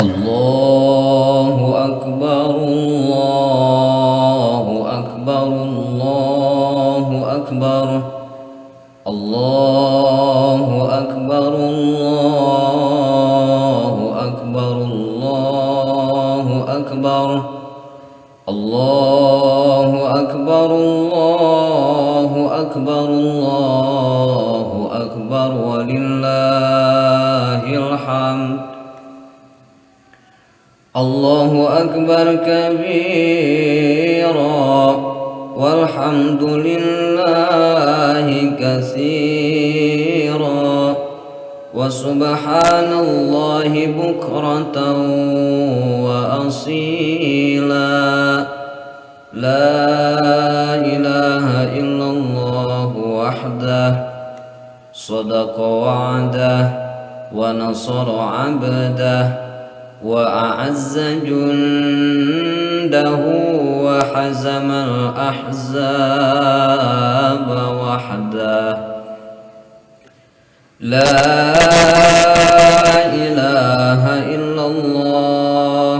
الله أكبر الله أكبر الله أكبر الله أكبر الله أكبر الله أكبر الله أكبر الله أكبر الله أكبر ولله الحمد. الله أكبر كبيرا والحمد لله كثيرا وسبحان الله بكرة وأصيلا. لا إله إلا الله وحده صدق وعده ونصر عبده وأعز جنده وحزم الأحزاب وحده. لا إله إلا الله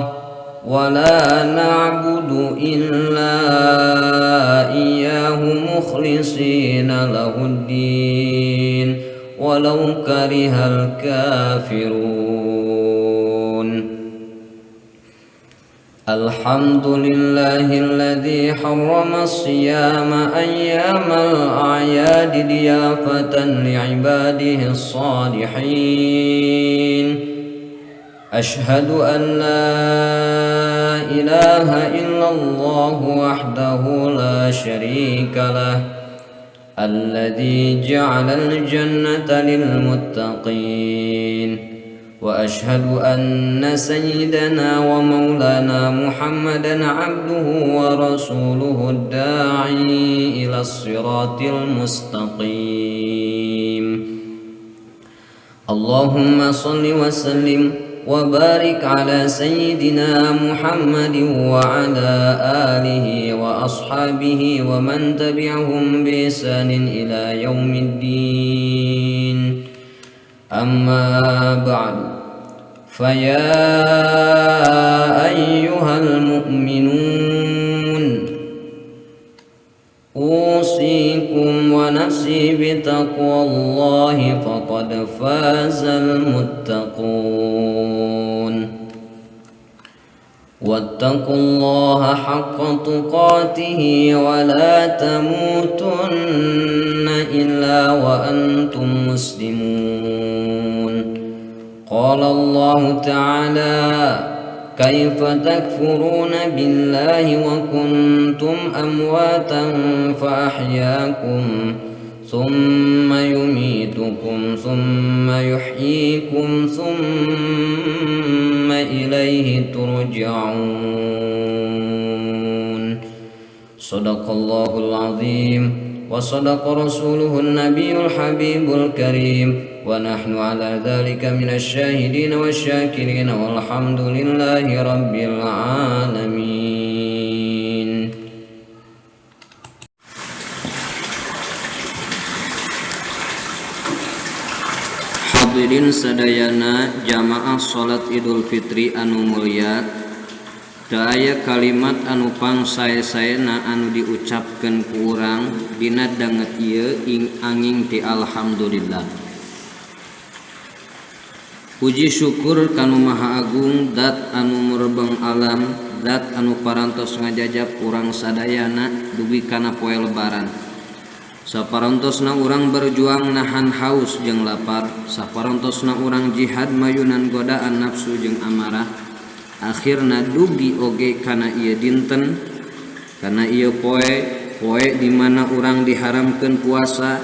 ولا نعبد إلا إياه مخلصين له الدين ولو كره الكافرون. الحمد لله الذي حرم الصيام أيام الأعياد ضيافة لعباده الصالحين. أشهد أن لا إله إلا الله وحده لا شريك له الذي جعل الجنة للمتقين. وأشهد أن سيدنا ومولانا محمدا عبده ورسوله الداعي إلى الصراط المستقيم. اللهم صل وسلم وبارك على سيدنا محمد وعلى آله وأصحابه ومن تبعهم بإحسان إلى يوم الدين. أما بعد فيا أيها المؤمنون أوصيكم ونفسي بتقوى الله فقد فاز المتقون. واتقوا الله حق تقاته ولا تموتن إلا وأنتم مسلمون. قال الله تعالى: كيف تكفرون بالله وكنتم أمواتا فأحياكم ثم يميتكم ثم يحييكم ثم إليه ترجعون. صدق الله العظيم وصدق رسوله النبي الحبيب الكريم ونحن على ذلك من الشاهدين والشاكرين والحمد لله رب العالمين. Hadirin sadayana jamaah salat Idul Fitri anu mulia, daya kalimat anu pangsae-saena anu diucapkeun ku urang dina danget ieu anging ti alhamdulillah. Puji syukur kanu Maha Agung, Dat anu murebeng alam, Dat anu parantos ngajajab urang sadayana dugi kana poe lebaran. Saparantosna urang berjuang nahan haus jeung lapar, saparantosna urang jihad mayunan godaan nafsu jeung amarah. Akhirna dugi oge kana ieu dinten, kana ieu poe di mana urang diharamkeun puasa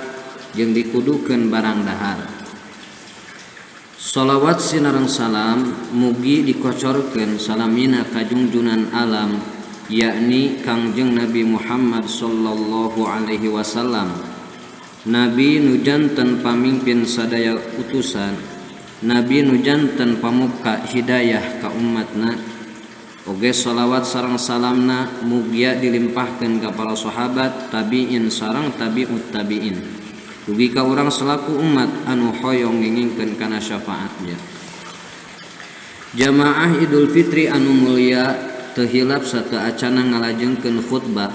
jeung dikudukeun barang dahar. Shalawat sinareng salam mugi dikocorkeun salamina ka junjunan alam, yakni Kangjeng Nabi Muhammad sallallahu alaihi wasallam, Nabi nu janten pamimpin sadaya utusan, Nabi nu janten pamuka hidayah ka umatna. Oge shalawat sareng salamna mugia dilimpahkeun ka para sahabat, tabiin sareng tabiut tabiin, dugi ka urang selaku umat anu hoyong ngingingkeun kana syafaatnya. Jamaah Idul Fitri anu mulia teu hilap sateacana ngalajengkeun khutbah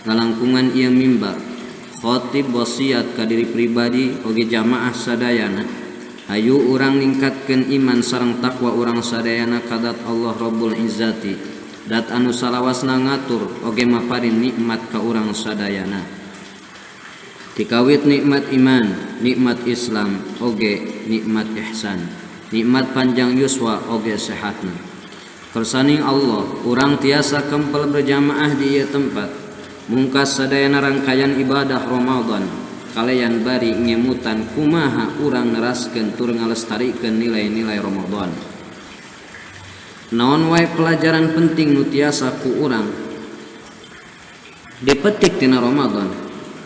ngalangkungan ieu mimbar khotib wasiat ka diri pribadi oge jamaah sadayana hayu urang ningkatkeun iman sareng takwa urang sadayana kadat Allah Rabbul Izzati dat anu salawasna ngatur oge maparin nikmat ka urang sadayana tikawit nikmat iman nikmat Islam oge nikmat ihsan nikmat panjang yuswa oge sehatna kersaning Allah urang tiasa kempel berjamaah di ieu tempat mungkas sadayana rangkaian ibadah Ramadan kalayan bari ngemutan kumaha urang neraskeun tur ngalestarikeun nilai-nilai Ramadan. Naon wae pelajaran penting nu tiasa ku urang dipetik tina Ramadan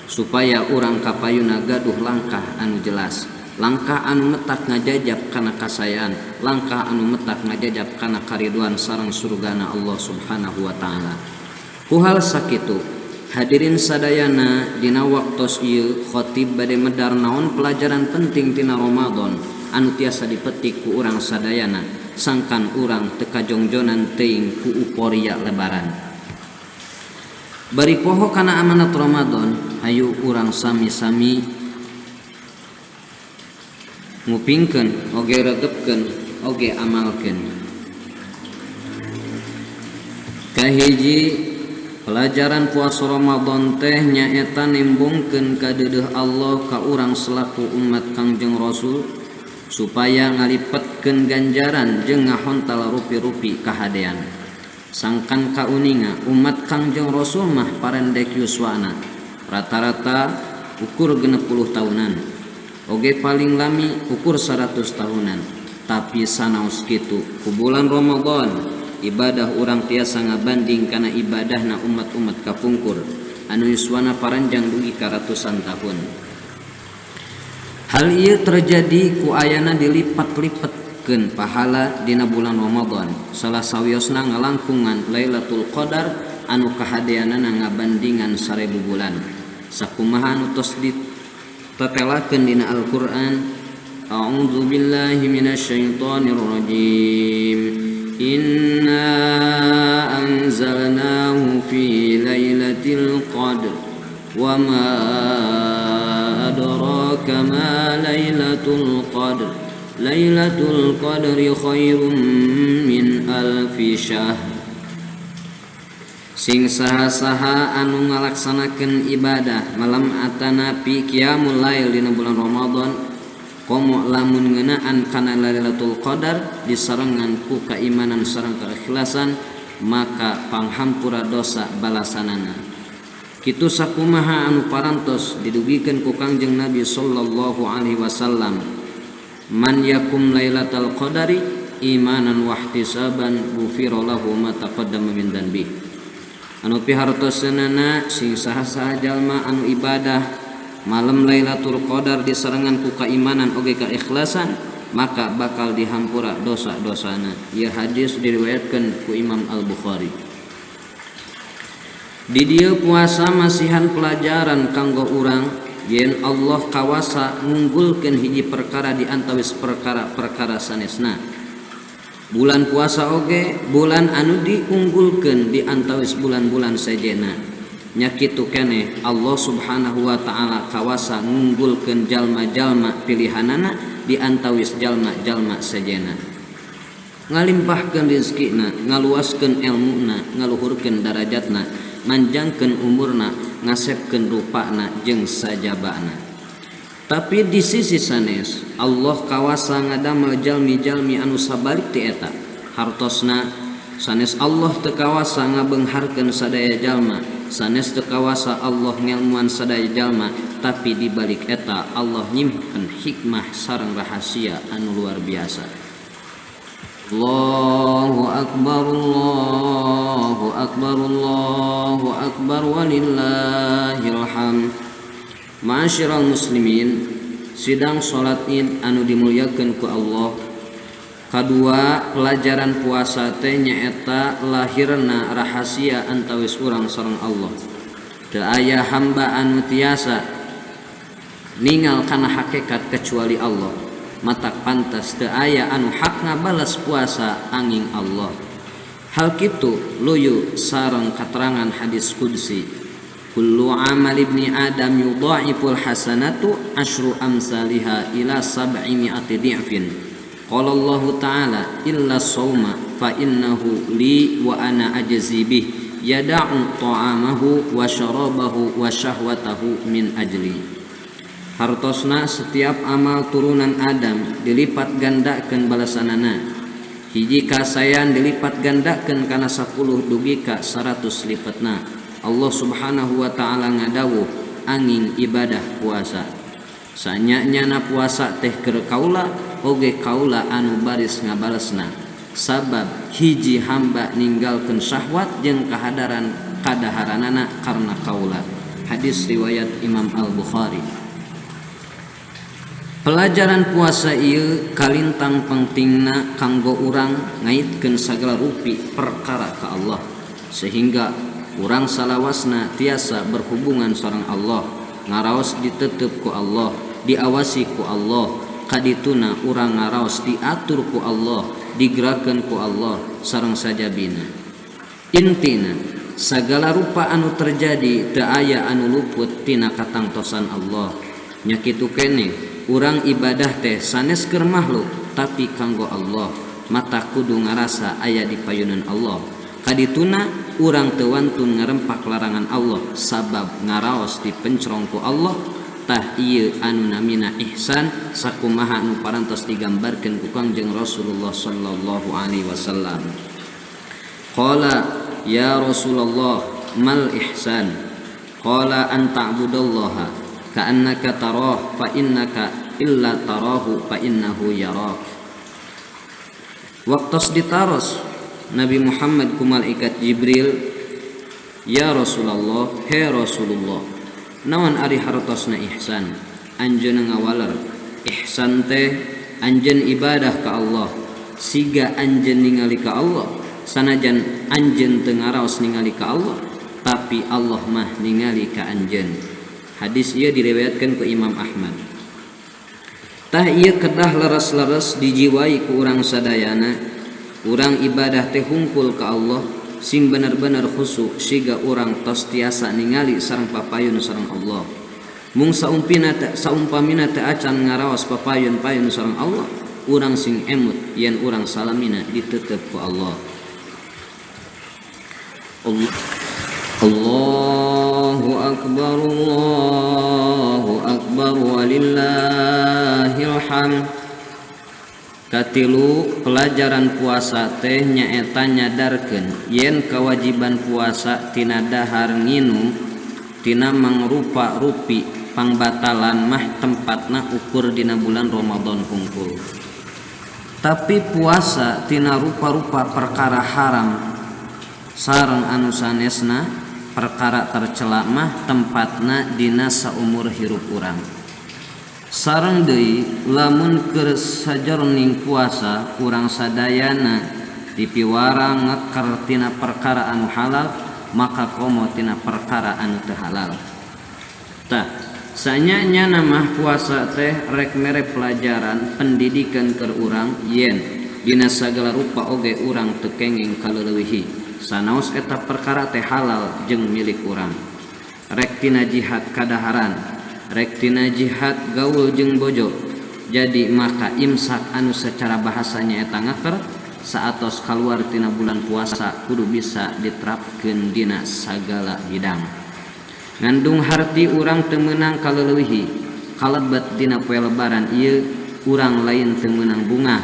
supaya urang kapayuna gaduh langkah anu jelas, langkah anu metak ngajajab kana kasayaan, langkah anu metak ngajajab kana kariduan sareng surgana Allah Subhanahu wa taala. Ku hal sakitu hadirin sadayana dina waktos ieu khotib bade medar naon pelajaran penting tina Ramadan anu tiasa dipetik ku urang sadayana sangkan urang teu kajongjonan teuing ku euforia lebaran. Bari poho kana amanat Ramadan hayu urang sami-sami ngupingkeun oge regepkeun oge amalkeun. Kahiji pelajaran puasa Ramadan teh nyaeta nimbungkeun ka deudeuh Allah ka urang selaku umat Kangjeng Rasul supaya ngalipetkeun ganjaran jeung ngahontal rupi-rupi kahadean. Sangkan kauninga umat Kangjeng Rasul mah parendek yuswana rata-rata ukur 60 tahunan oge paling lami ukur 100 tahunan tapi sanaos kitu ku bulan Ramadan ibadah urang tiasa ngabanding kana ibadahna umat-umat kapungkur anu yuswana paranjang dugi ka ratusan tahun. Hal ieu terjadi ku ayana dilipat-lipatkeun pahala dina bulan Ramadan salah sawiosna ngalangkungan Lailatul Qadar anu kahadeanana ngabandingan 1000 bulan sakumaha anu tos ditetelakeun dina Al-Qur'an. A'udzu billahi minasyaitonir rajim. Inna anzalnahu fi lailatul qadr wa ma adraka ma lailatul qadr lailatul qadri khairum min alfi syahr. Sing saha-saha anu ngalaksanakeun ibadah malam atanapi qiyamul lail dina bulan Ramadan komo lamun ngeunaan kana Lailatul Qadar disarengan ku keimanan sareng keikhlasan maka panghampura dosa balasanana. Kitu sakumaha anu parantos didugikeun ku Kangjeng Nabi sallallahu alaihi wasallam. Man yakum Lailatul Qadari imanan wa ihtisaban ghufira lahu ma taqaddama min dzanbi. Anu pihartoseunana sing saha-saha jalma anu ibadah malam Lailatul Qadar disarengan ku keimanan oge keikhlasan maka bakal dihampura dosa-dosana. Ieu hadis diriwayatkeun ku Imam Al-Bukhari. Di dieu puasa masihan pelajaran kanggo urang yen Allah kawasa ngunggulkeun hiji perkara di antawis perkara-perkara sanesna. Bulan puasa oge bulan anu diunggulkeun di antawis bulan-bulan sejena. Nya kitu keneh Allah Subhanahu wa taala kawasa ngunggulkeun jalma-jalma pilihanana di antawis jalma-jalma sejena. Ngalimpahkeun rezekina, ngaluaskeun ilmuna, ngaluhurkeun darajatna, manjangkeun umurna, ngasepkeun rupana jeung sajabana. Tapi di sisi sanes Allah kawasa ngadamel jalmi-jalmi anu sabalik ti eta. Hartosna sanes Allah teu kawasa ngabeungharkeun sadaya jalma, sanes teu kawasa Allah ngelmuan sadaya jalma, tapi di balik eta Allah nyimpen hikmah sareng rahasia anu luar biasa. Allahu akbar Allahu akbar Allahu akbar walillahil hamd. Ma'asyiral muslimin, sidang salat Id anu dimuliakeun ku Allah. Kadua pelajaran puasa teh nyaeta lahirna rahasia antawis urang sareng Allah. Teu aya hamba anu tiasa ningal kana hakikat kecuali Allah. mata pantas teu aya anu hak ngabalas puasa angin Allah. Hal kitu luyu sareng katerangan hadis qudsi, kullu amal ibni adam yudha'iful hasanatu asyru amsalha ila 700 di'fin. Qala Allah ta'ala illa shauma fa innahu li wa ana ajzi bih yada'u ta'amahu wa syarabahu wa syahwatahu min ajli. Hartosna setiap amal turunan Adam dilipat gandakeun balasanana. Hiji kasayan dilipat gandakeun kana 10 dugi ka 100 lipatna. Allah Subhanahu wa ta'ala ngadawuh angin ibadah puasa. Sanyanyana puasa teh keur kaula oge kaula anu baris ngabalesna. Sabab hiji hamba ninggalkeun syahwat jeung kadaharanana karna kaula. Hadis riwayat Imam Al-Bukhari. Pelajaran puasa ieu kalintang pentingna kanggo urang ngaitkeun sagala rupi perkara ka Allah, sehingga urang salawasna tiasa berhubungan sareng Allah, ngaraos ditetep ku Allah, diawasi ku Allah, kadituna urang ngaraos diatur ku Allah, digerakkeun ku Allah sareng sajabina. Intina sagala rupa anu terjadi teu aya anu luput tina katangtosan Allah. Nya kitu keneh urang ibadah teh sanes keur makhluk tapi kanggo Allah, mata kudu ngarasa aya di payunan Allah. Kadituna urang teu wantun ngarempak larangan Allah sabab ngaraos dipencrong ku Allah. Tah ieu anu namina ihsan sakumaha anu parantos digambarkeun ku Kangjeng Rasulullah sallallahu alaihi wasallam. Qala ya Rasulullah mal ihsan? Qala an ta'budallaha ka'annaka tarah fa innaka illa tarahu fa innahu yarak. Waktos ditaros Nabi Muhammad ku malaikat Jibril, ya Rasulullah, he Rasulullah, naon ari hartosna ihsan? Anjeun ngawaler ihsan teh anjeun ibadah ka Allah siga anjeun ningali ka Allah, sanajan anjeun teu ngaraos ningali ka Allah tapi Allah mah ningali ka anjeun. Hadis ieu diriwayatkeun ku Imam Ahmad. Tah ieu kedah leres-leres dijiwai ku urang sadayana. Urang ibadah teh hungkul ka Allah sing bener-bener khusyuk siga urang tos tiasa ningali sareng papayun sareng Allah. Mung saumpamina teu acan ngaraos papayun-payun sareng Allah, urang sing emut yen urang salamina ditetep ku Allah. Allahu akbar walillahil hamd. Katilu pelajaran puasa teh nyaeta nyadarkeun yen kewajiban puasa tina dahar nginum tina mangrupa rupi pangbatalan mah tempatna ukur dina bulan Ramadan hungkul. Tapi puasa tina rupa-rupa perkara haram sareng anu sanesna perkara tercela mah tempatna dina saumur hirup urang. Sareng deui lamun keur sajroning puasa urang sadayana dipiwara ngekar tina perkara anu halal maka komo tina perkara anu teu halal. Tah sanyanya mah puasa teh rek mere pelajaran pendidikan keur urang yen dina sagala rupa oge urang teu kenging kaleuweuhi sanaos eta perkara teh halal jeung milik urang. Rek tina jihad kadaharan, rek tina jihad gaul jeung bojo. Jadi maka imsak anu secara bahasanya eta ngaker saatos kaluar tina bulan puasa kudu bisa diterapkeun dina sagala bidang. Ngandung harti urang teu meunang kaleuweuhi kalebet dina poe lebaran ieu urang lain teu meunang bunga,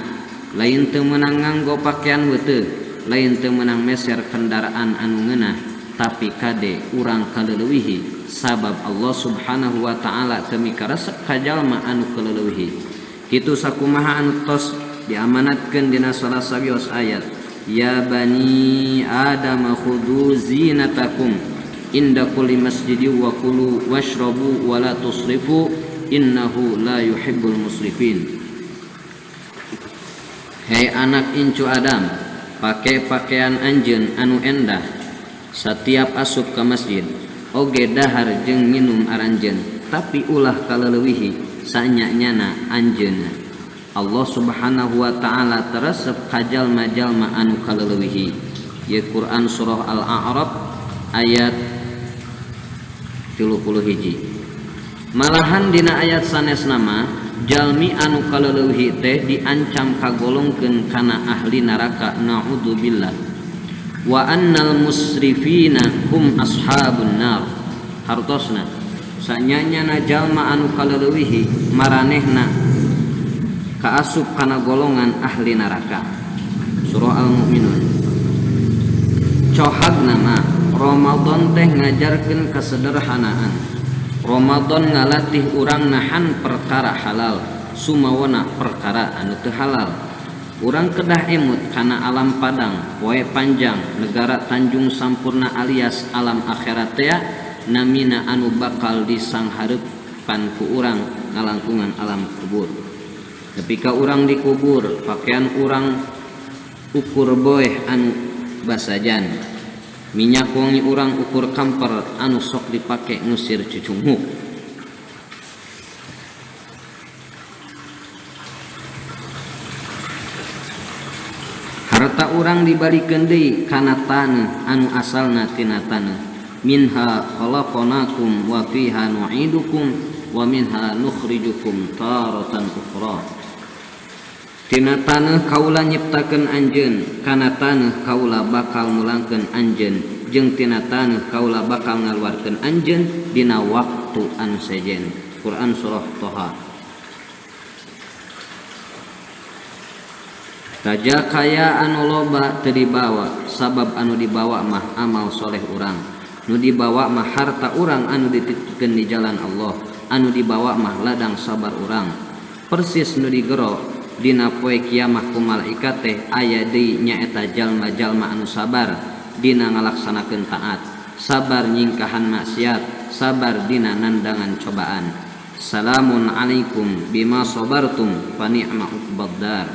lain teu meunang nganggo pakaian weuteuh, lain teu meunang meser kendaraan anu ngeunah, tapi kade urang kaleuweuhi sabab Allah Subhanahu wa ta'ala teu mikaresep ka jalma anu kaleuweuhi. Kitu sakumaha anu tos diamanatkeun dina salah sawios ayat, ya bani adam khudhu zinatakum inda kulli masjidin wa kulu washrabu wa la tusrifu innahu la yuhibbul musrifin. Hei anak incu Adam, pake pakaian anjeun anu endah setiap asup ke masjid, oge dahar jeung minum aranjeun, tapi ulah kaleuweuhi sanyanyana anjeunna. Allah subhanahu wa ta'ala teresep kajal jalma anu kaleuwih. Ye Quran surah Al-A'raf ayat 31. Malahan dina ayat sanesna mah jalmi anu kaleuwih teh diancam kagolongkeun kana ahli neraka, naudzubillah. Wa annal musrifina hum ashabun nar. Hartosna sanyanyana jalma anu kaleuwih maranehna kaasup kana golongan ahli neraka. Surah Al-Mu'minun. Cohagna mah Ramadan teh ngajarkeun kasederhanaan. Ramadan ngalatih urang nahan perkara halal, sumawana perkara anu teu halal. Urang kedah emut kana alam padang, poe panjang, negara Tanjung Sampurna alias alam akhirat teh namina anu bakal disanghareupan ku urang ngalangkungan alam kubur. Ketika urang dikubur, pakaian urang ukur boeh anu basajan, minyak wangi urang ukur kamper anu sok dipake ngusir cucunghuk. Harta urang dibalikeun deui kana taneuh anu asalna tina taneuh. Minha khalaqnakum wa fiha nu'idukum wa minha nukhrijukum taratan ukhra. Tina taneuh kaula nyiptakeun anjeun, kana taneuh kaula bakal mulangkeun anjeun, jeung tina taneuh kaula bakal ngaluarkeun anjeun dina waktu anu sejen. Quran surah Toha. Raja kaya anu loba teu dibawa, sabab anu dibawa mah amal soleh urang. Nu dibawa mah harta urang anu dititipkeun di jalan Allah, anu dibawa mah ladang sabar urang. Persis nu digero dina poe kiamah ku malaikat teh aya deui nyaeta jalma-jalma anu sabar dina ngalaksanakeun taat, sabar nyingkahan maksiat, sabar dina nandangan cobaan. Salamun alaikum bima sabartum fa ni'ma uqbaddar.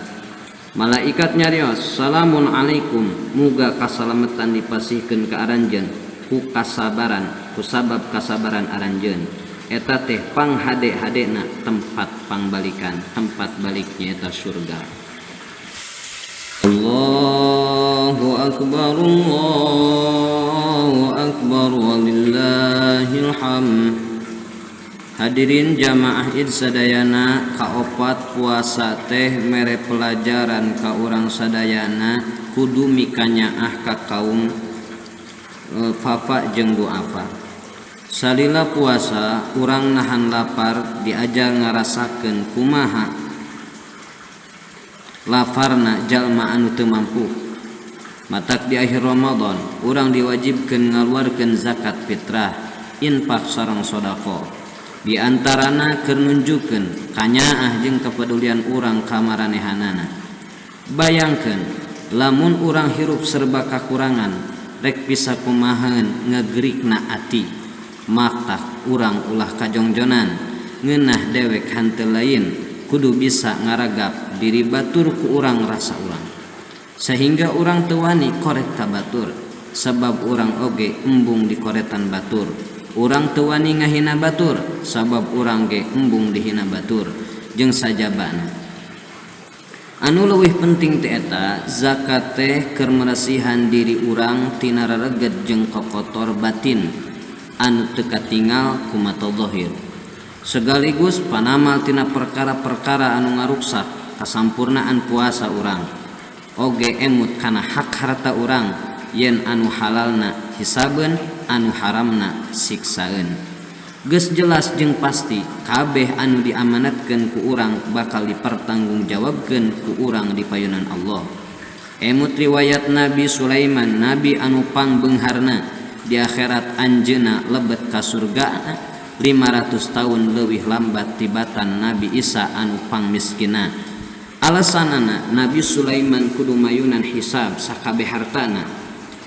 Malaikat nyarios, salamun alaikum, muga kasalametan dipasihkeun ka aranjeun ku kasabaran, ku sabab kasabaran aranjeun. Eta teh panghade-hadena tempat pangbalikan, tempat baliknya eta surga. Allahu akbar, Allahu akbar, walillahil hamd. Hadirin jamaah id sadayana, kaopat puasa teh mere pelajaran ka urang sadayana kudu mikanyaah ka kaum fafa jeung duafa. Salila puasa urang nahan lapar diajar ngarasakeun kumaha laparna jalma anu teu mampu. Matak di akhir Ramadan urang diwajibkeun ngaluarkeun zakat fitrah, infak sareng sedekah. Di antarana keur nunjukkeun kanyaah jeung kepedulian urang ka maranehanana. Bayangkeun lamun urang hirup serba kakurangan rek bisa kumahaeun ngagerikna ati. Maka urang ulah kajongjonan ngeunah dewek hanteu lain kudu bisa ngaragap diri batur ku urang rasa urang, sehingga urang teu wani korek ka batur, sabab urang oge embung di koretan batur. Urang teu wani ngahina batur, sabab urang ge embung dihina batur, jeung sajabana. Anu leuwih penting teh eta zakat teh keur marasihan diri urang tina rareget jeung kokotor batin anu teu katingal ku mata zahir, segaligus panamal tina perkara-perkara anu ngaruksak kasampurnaan puasa urang. Oge emut kana hak harta urang, yen anu halalna hisabeun, anu haramna siksaeun. Geus jelas jeung pasti kabeh anu diamanatkeun ku urang bakal dipertanggungjawabkeun ku urang di payunan Allah. Emut riwayat Nabi Sulaiman, nabi anu pangbeungharna di akhirat anjeuna lebet ka surga 500 tahun leuwih lambat tibatan Nabi Isa anu pangmiskina. Alasanana Nabi Sulaiman kudu mayunan hisab sakabeh hartana.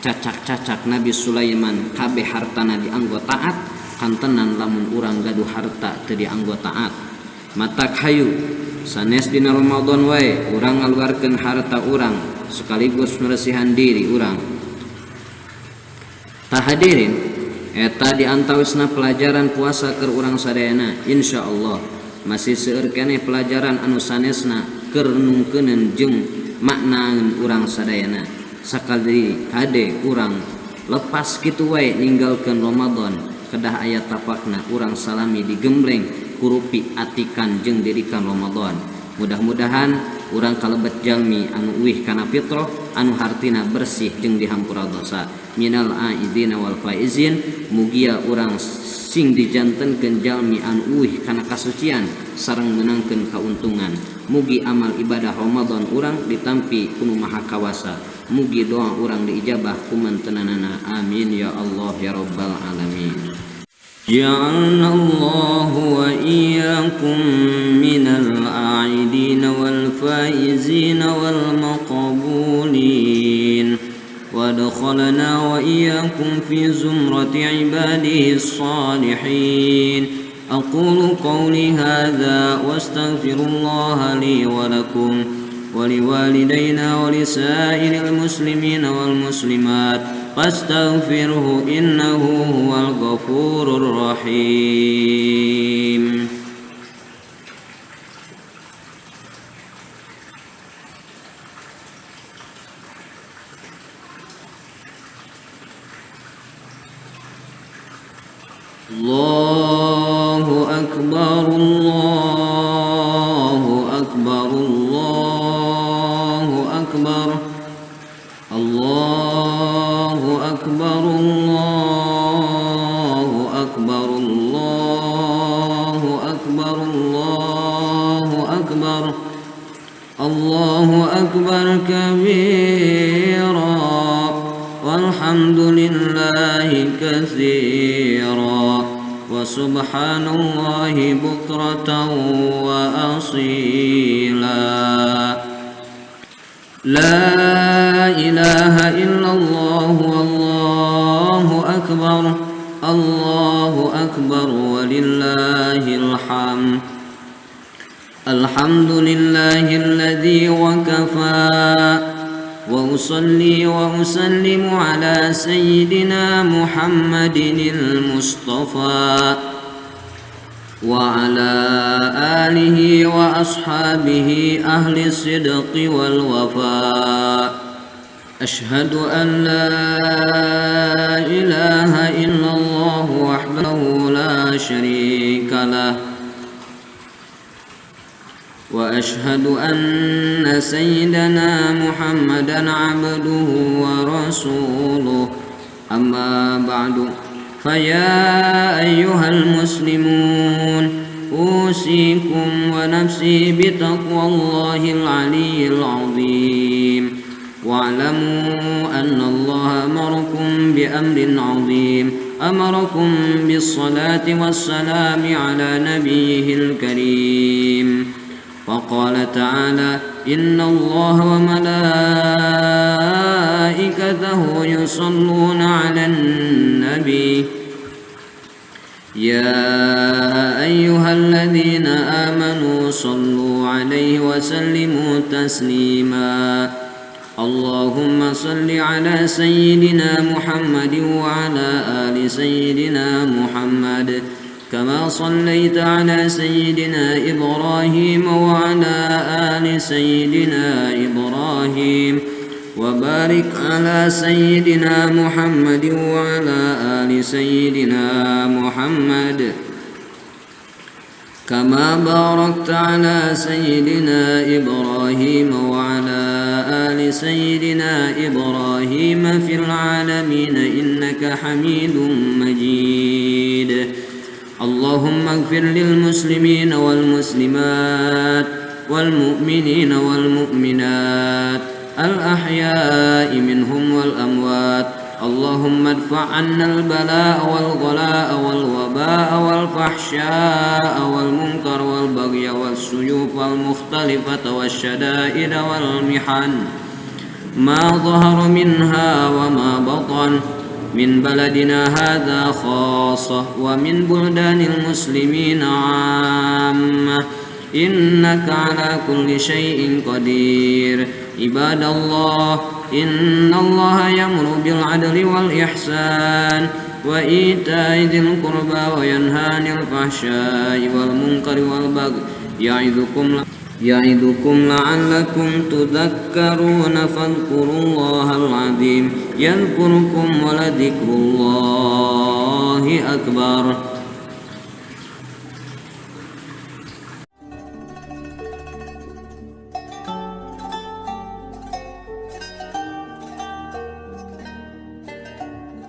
Cacak-cacak Nabi Sulaiman kabeh hartana dianggo taat, kantenan lamun urang gaduh harta teu dianggo taat. Matak hayu sanes dina Ramadan wae urang ngaluarkeun harta urang sekaligus maresihan diri urang. Hadirin, eta diantawisna pelajaran puasa keur urang sadayana. Insyaallah masih seueur keneh pelajaran anu sanesna keur nungkeuneun jeung maknaeun urang sadayana sakali kade urang lepas kitu wae ninggalkeun Ramadan kedah aya tapakna urang salami digembleng kurupi atikan jeung dirikan Ramadan. Mudah-mudahan urang kalebet jalmi anu uwih kana fitrah anu hartina bersih jeung dihampura dosa minal aidina wal faizin. Mugia urang sing dijantenkeun jalmi anu uwih kana kasucian sareng menangkeun kauntungan. Mugi amal ibadah Ramadan urang ditampi ku Nu Maha Kawasa. Mugi doa urang diijabah kumantenanana. Amin ya Allah ya rabbal alamin. جعلنا الله وإياكم من العائدين والفائزين والمقبولين وادخلنا وإياكم في زمرة عباده الصالحين. أقول قولي هذا واستغفر الله لي ولكم ولوالدينا ولسائر المسلمين والمسلمات فاستغفره إنه هو الغفور الرحيم. الله أكبر الله أكبر الله أكبر الله أكبر الله أكبر الله أكبر الله أكبر الله أكبر كبيرا والحمد لله كثيرا وسبحان الله بكرة وأصيلا. لا إله إلا الله والله أكبر الله أكبر ولله الحمد. الحمد لله الذي وكفى وأصلي وأسلم على سيدنا محمد المصطفى وعلى آله وأصحابه أهل الصدق والوفاء. أشهد أن لا إله إلا الله وحده لا شريك له وأشهد أن سيدنا محمدا عبده ورسوله. أما بعد فيا أيها المسلمون أوصيكم ونفسي بتقوى الله العلي العظيم. واعلموا أن الله أمركم بأمر عظيم أمركم بالصلاة والسلام على نبيه الكريم. فقال تعالى إن الله وملائكته يصلون على النبي يا أيها الذين آمنوا صلوا عليه وسلموا تسليما. اللهم صل على سيدنا محمد وعلى آل سيدنا محمد كما صليت على سيدنا إبراهيم وعلى آل سيدنا إبراهيم وبارك على سيدنا محمد وعلى آل سيدنا محمد كما باركت على سيدنا إبراهيم وعلى آل سيدنا إبراهيم في العالمين إنك حميد مجيد. اللهم اغفر للمسلمين والمسلمات والمؤمنين والمؤمنات الأحياء منهم والأموات. اللهم ادفع عنا البلاء والغلاء والوباء والفحشاء والمنكر والبغي والسيوف المختلفة والشدائد والمحن ما ظهر منها وما بطن من بلدنا هذا خاصة ومن بلدان المسلمين عامة إنك على كل شيء قدير. عباد الله إن الله يأمر بالعدل والإحسان وإيتاء ذي القربى وينهى عن الفحشاء والمنكر والبغي ya'idukum la'allakum tudakkaruna fadhkurullahal azim yadhkurukum wa ladhikrullahi akbar.